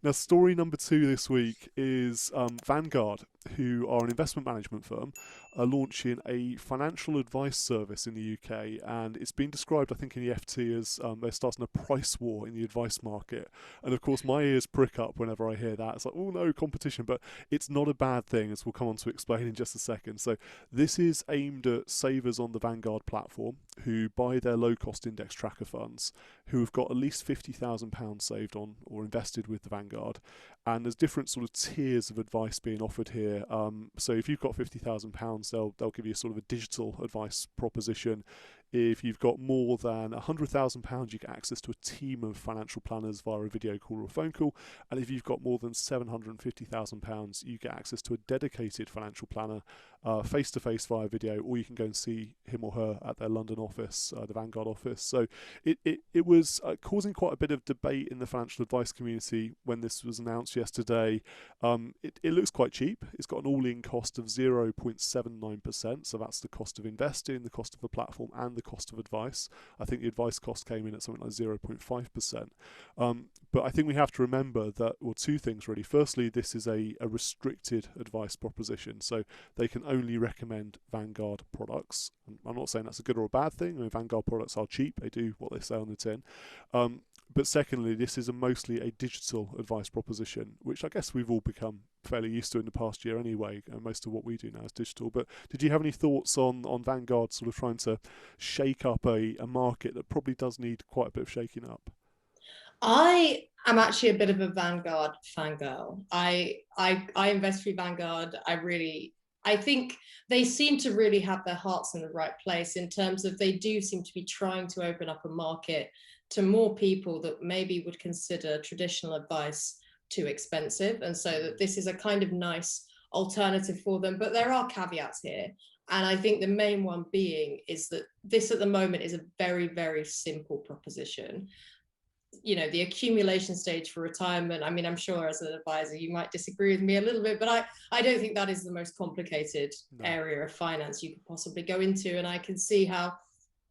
Now, story number two this week is Vanguard, who are an investment management firm, are launching a financial advice service in the UK, and it's been described, I think, in the FT as they're starting a price war in the advice market. And of course, my ears prick up whenever I hear that. It's like, oh no, competition, but it's not a bad thing, as we'll come on to explain in just a second. So this is aimed at savers on the Vanguard platform who buy their low-cost index tracker funds, who have got at least £50,000 saved on or invested with the Vanguard. And there's different sort of tiers of advice being offered here. So if you've got £50,000, they'll give you sort of a digital advice proposition. If you've got more than £100,000, you get access to a team of financial planners via a video call or a phone call. And if you've got more than £750,000, you get access to a dedicated financial planner face-to-face via video, or you can go and see him or her at their London office, the Vanguard office. So it was causing quite a bit of debate in the financial advice community when this was announced yesterday. It looks quite cheap. It's got an all-in cost of 0.79%, so that's the cost of investing, the cost of the platform, and the cost of advice. I think the advice cost came in at something like 0.5%. But I think we have to remember that, well, two things really. Firstly, this is a restricted advice proposition, so they can only recommend Vanguard products. I'm not saying that's a good or a bad thing. I mean, Vanguard products are cheap. They do what they say on the tin. But secondly, this is mostly a digital advice proposition, which I guess we've all become fairly used to in the past year anyway. Most of what we do now is digital. But did you have any thoughts on Vanguard sort of trying to shake up a market that probably does need quite a bit of shaking up? I am actually a bit of a Vanguard fangirl. I invest through Vanguard. I think they seem to really have their hearts in the right place in terms of they do seem to be trying to open up a market to more people that maybe would consider traditional advice too expensive. And so that this is a kind of nice alternative for them. But there are caveats here. And I think the main one being is that this at the moment is a very, very simple proposition. The accumulation stage for retirement. I mean, I'm sure as an advisor you might disagree with me a little bit, but I don't think that is the most complicated area of finance you could possibly go into. And I can see how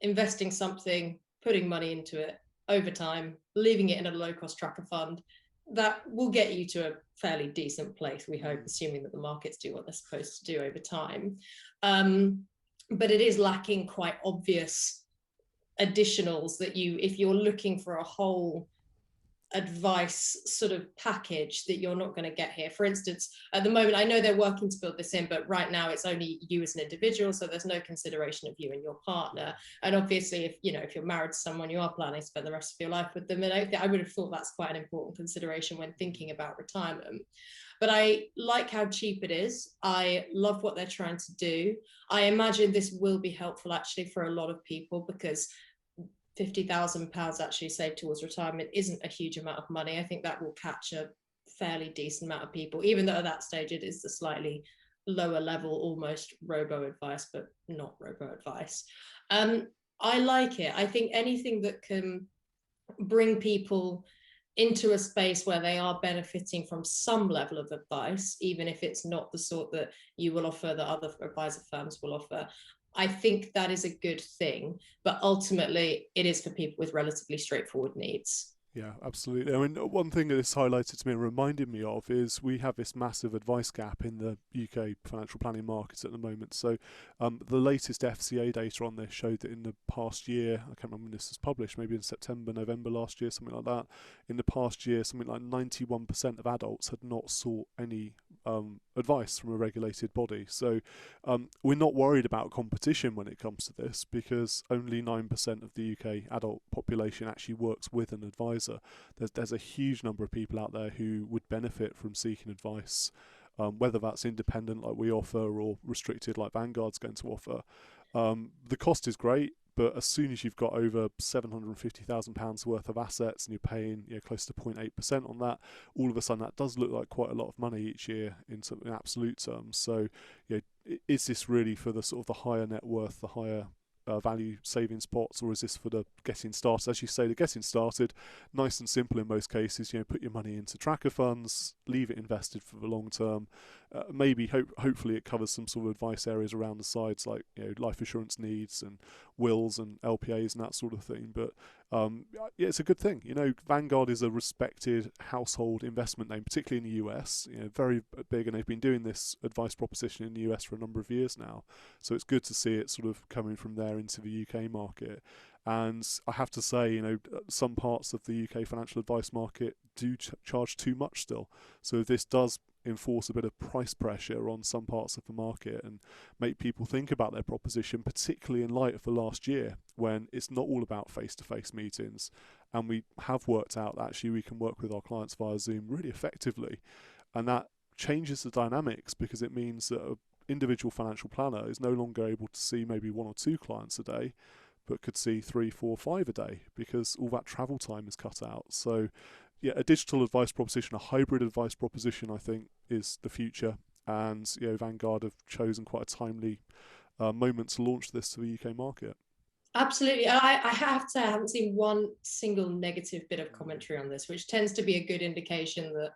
investing something, putting money into it over time, leaving it in a low-cost tracker fund, that will get you to a fairly decent place, we hope, assuming that the markets do what they're supposed to do over time. But it is lacking quite obvious additionals that if you're looking for a whole advice sort of package that you're not going to get here. For instance, at the moment, I know they're working to build this in, but right now it's only you as an individual, so there's no consideration of you and your partner. And obviously, if you're married to someone, you are planning to spend the rest of your life with them, and I would have thought that's quite an important consideration when thinking about retirement. But I like how cheap it is. I love what they're trying to do. I imagine this will be helpful actually for a lot of people, because £50,000 actually saved towards retirement isn't a huge amount of money. I think that will catch a fairly decent amount of people, even though at that stage it is the slightly lower level, almost robo advice, but not robo advice. I like it. I think anything that can bring people into a space where they are benefiting from some level of advice, even if it's not the sort that you will offer, that other advisor firms will offer, I think that is a good thing. But ultimately, it is for people with relatively straightforward needs. Yeah, absolutely. I mean, one thing that this highlighted to me and reminded me of is we have this massive advice gap in the UK financial planning markets at the moment. So the latest FCA data on this showed that in the past year, I can't remember when this was published, maybe in September, November last year, something like that. In the past year, something like 91% of adults had not sought any advice from a regulated body. So we're not worried about competition when it comes to this, because only 9% of the UK adult population actually works with an advisor. There's a huge number of people out there who would benefit from seeking advice, whether that's independent like we offer or restricted like Vanguard's going to offer. The cost is great, but as soon as you've got over £750,000 worth of assets and you're paying close to 0.8% on that, all of a sudden that does look like quite a lot of money each year in absolute terms. So is this really for the sort of the higher net worth, the higher value savings pots, or is this for the getting started? As you say, the getting started, nice and simple in most cases. Put your money into tracker funds, leave it invested for the long term. Maybe hopefully it covers some sort of advice areas around the sides, like life assurance needs and wills and LPAs and that sort of thing. But Yeah, it's a good thing. Vanguard is a respected household investment name, particularly in the US. Very big, and they've been doing this advice proposition in the US for a number of years now. So it's good to see it sort of coming from there into the UK market. And I have to say, some parts of the UK financial advice market do charge too much still. So if this does enforce a bit of price pressure on some parts of the market and make people think about their proposition, particularly in light of the last year when it's not all about face-to-face meetings, and we have worked out that actually we can work with our clients via Zoom really effectively, and that changes the dynamics because it means that an individual financial planner is no longer able to see maybe one or two clients a day, but could see 3, 4, 5 a day because all that travel time is cut out. So yeah, a digital advice proposition, a hybrid advice proposition, I think, is the future. And Vanguard have chosen quite a timely moment to launch this to the UK market. Absolutely. I have to say, I haven't seen one single negative bit of commentary on this, which tends to be a good indication that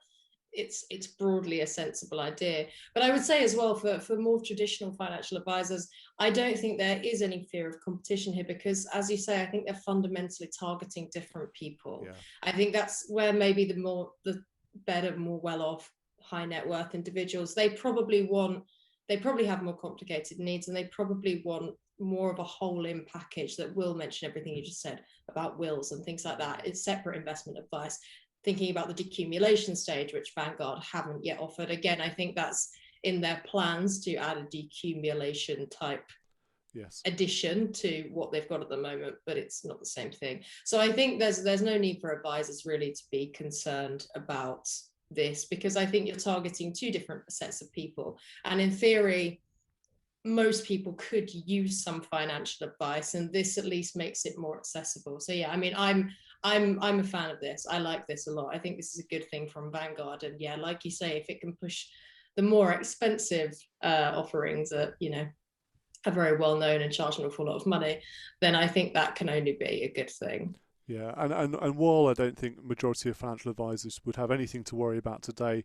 it's broadly a sensible idea. But I would say as well, for more traditional financial advisors, I don't think there is any fear of competition here because, as you say, I think they're fundamentally targeting different people. Yeah. I think that's where maybe the better, more well-off, high net worth individuals, they probably have more complicated needs, and they probably want more of a whole-in package that will mention everything you just said about wills and things like that. It's separate investment advice. Thinking about the decumulation stage, which Vanguard haven't yet offered. Again, I think that's in their plans to add a decumulation type addition to what they've got at the moment, but it's not the same thing. So I think there's no need for advisors really to be concerned about this, because I think you're targeting two different sets of people. And in theory, most people could use some financial advice, and this at least makes it more accessible. So yeah, I mean, I'm a fan of this. I like this a lot. I think this is a good thing from Vanguard. And yeah, like you say, if it can push the more expensive offerings that are very well known and charge an awful lot of money, then I think that can only be a good thing. Yeah, and while I don't think the majority of financial advisors would have anything to worry about today,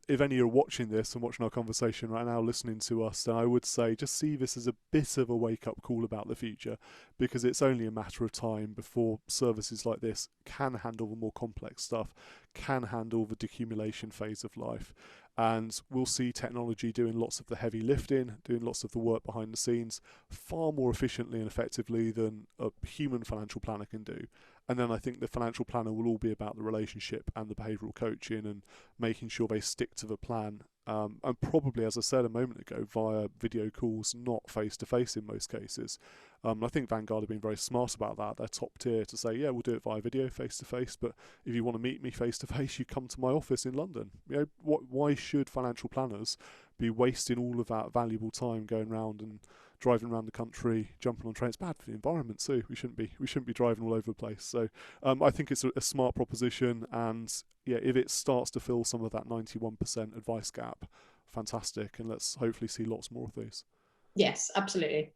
if any are watching this and watching our conversation right now, listening to us, then I would say just see this as a bit of a wake-up call about the future, because it's only a matter of time before services like this can handle the more complex stuff, can handle the decumulation phase of life, and we'll see technology doing lots of the heavy lifting, doing lots of the work behind the scenes far more efficiently and effectively than a human financial planner can do. And then I think the financial planner will all be about the relationship and the behavioural coaching and making sure they stick to the plan. And probably, as I said a moment ago, via video calls, not face to face in most cases. I think Vanguard have been very smart about that. They're top tier to say, yeah, we'll do it via video, face to face. But if you want to meet me face to face, you come to my office in London. Why should financial planners be wasting all of that valuable time going around and driving around the country, jumping on trains? It's bad for the environment too. We shouldn't be driving all over the place. So I think it's a smart proposition, and yeah, if it starts to fill some of that 91% advice gap, fantastic, and let's hopefully see lots more of these. Yes, absolutely.